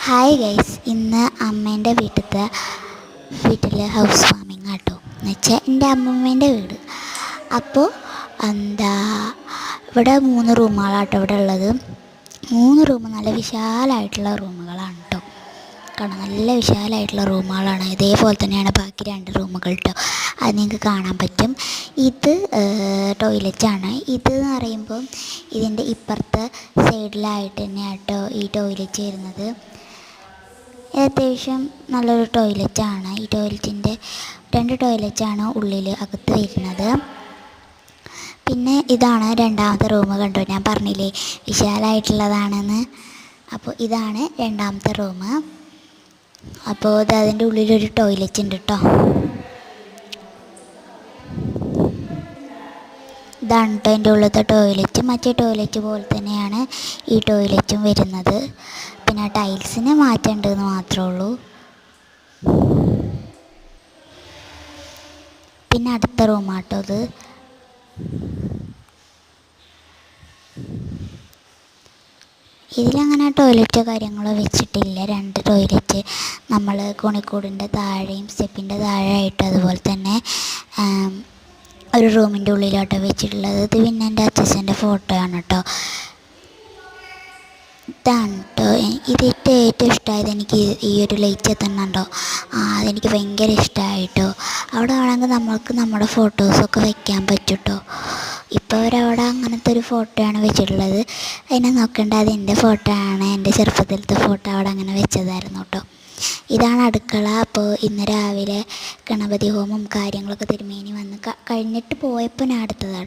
Hi guys, ഇന്ന് അമ്മേൻ്റെ വീട്ടിൽ ഹൗസ് വാമിങ് ആട്ടോ. എന്ന് വെച്ചാൽ എൻ്റെ അമ്മമ്മേൻ്റെ വീട്. അപ്പോൾ എന്താ ഇവിടെ 3 റൂമുകളാട്ടോ ഇവിടെ ഉള്ളത്. 3 റൂം നല്ല വിശാലമായിട്ടുള്ള റൂമുകളാണ് കേട്ടോ. കാണാം, നല്ല വിശാലമായിട്ടുള്ള റൂമുകളാണ്. ഇതേപോലെ തന്നെയാണ് ബാക്കി 2 റൂമുകൾ കേട്ടോ. അത് നിങ്ങൾക്ക് കാണാൻ പറ്റും. ഇത് ടോയ്ലറ്റാണ്. ഇതെന്ന് പറയുമ്പോൾ ഇതിൻ്റെ ഇപ്പുറത്തെ സൈഡിലായിട്ട് തന്നെയാണ് കേട്ടോ ഈ ടോയ്ലറ്റ് വരുന്നത്. അത്യാവശ്യം നല്ലൊരു ടോയ്ലറ്റാണ്. ഈ ടോയ്ലറ്റിൻ്റെ 2 ടോയ്ലറ്റാണ് അകത്ത് വരുന്നത്. പിന്നെ ഇതാണ് 2ാമത്തെ റൂം. കണ്ടോ, ഞാൻ പറഞ്ഞില്ലേ വിശാലമായിട്ടുള്ളതാണെന്ന്. അപ്പോൾ ഇതാണ് 2ാമത്തെ റൂം. അപ്പോൾ അതിൻ്റെ ഉള്ളിലൊരു ടോയ്ലറ്റ് ഉണ്ട് കേട്ടോ. ഇതാണ് കേട്ടോ എൻ്റെ ഉള്ളിലത്തെ ടോയ്ലറ്റ്. മറ്റേ ടോയ്ലറ്റ് പോലെ തന്നെയാണ് ഈ ടോയ്ലറ്റും വരുന്നത്. പിന്നെ ടൈൽസിന് മാറ്റമുണ്ടെന്ന് മാത്രമേ ഉള്ളൂ. പിന്നെ അടുത്ത റൂമാട്ടോ ഇത്. ഇതിലങ്ങനെ ടോയ്ലറ്റോ കാര്യങ്ങളോ വെച്ചിട്ടില്ല. 2 ടോയ്ലറ്റ് നമ്മൾ കോണിക്കൂടിൻ്റെ താഴെയും സ്റ്റെപ്പിൻ്റെ താഴെയായിട്ട്, അതുപോലെ തന്നെ ഒരു റൂമിൻ്റെ ഉള്ളിലോട്ടോ വെച്ചിട്ടുള്ളത്. ഇത് പിന്നെ എൻ്റെ അച്ഛൻ്റെ ഫോട്ടോ ആണ് കേട്ടോ. ഇതാണ് കേട്ടോ ഇതിട്ട് ഏറ്റവും ഇഷ്ടമായത്. എനിക്ക് ഈ ഒരു ലൈറ്റ് എത്തുന്നുണ്ടോ, അതെനിക്ക് ഭയങ്കര ഇഷ്ടമായിട്ടോ. അവിടെ ആണെങ്കിൽ നമ്മൾക്ക് നമ്മുടെ ഫോട്ടോസൊക്കെ വെക്കാൻ പറ്റും കേട്ടോ. ഇപ്പോൾ അവരവിടെ അങ്ങനത്തെ ഒരു ഫോട്ടോയാണ് വെച്ചിട്ടുള്ളത്. അതിനെ നോക്കേണ്ട, അത് എൻ്റെ ഫോട്ടോ ആണ്. എൻ്റെ ചെറുപ്പത്തിലത്തെ ഫോട്ടോ അവിടെ അങ്ങനെ വെച്ചതായിരുന്നു കേട്ടോ. ഇതാണ് അടുക്കള. അപ്പോൾ ഇന്ന് രാവിലെ ഗണപതി ഹോമം കാര്യങ്ങളൊക്കെ തിരുമേനി വന്ന് കഴിഞ്ഞിട്ട് പോയപ്പോൾ ഞാൻ എടുത്തതാണ്.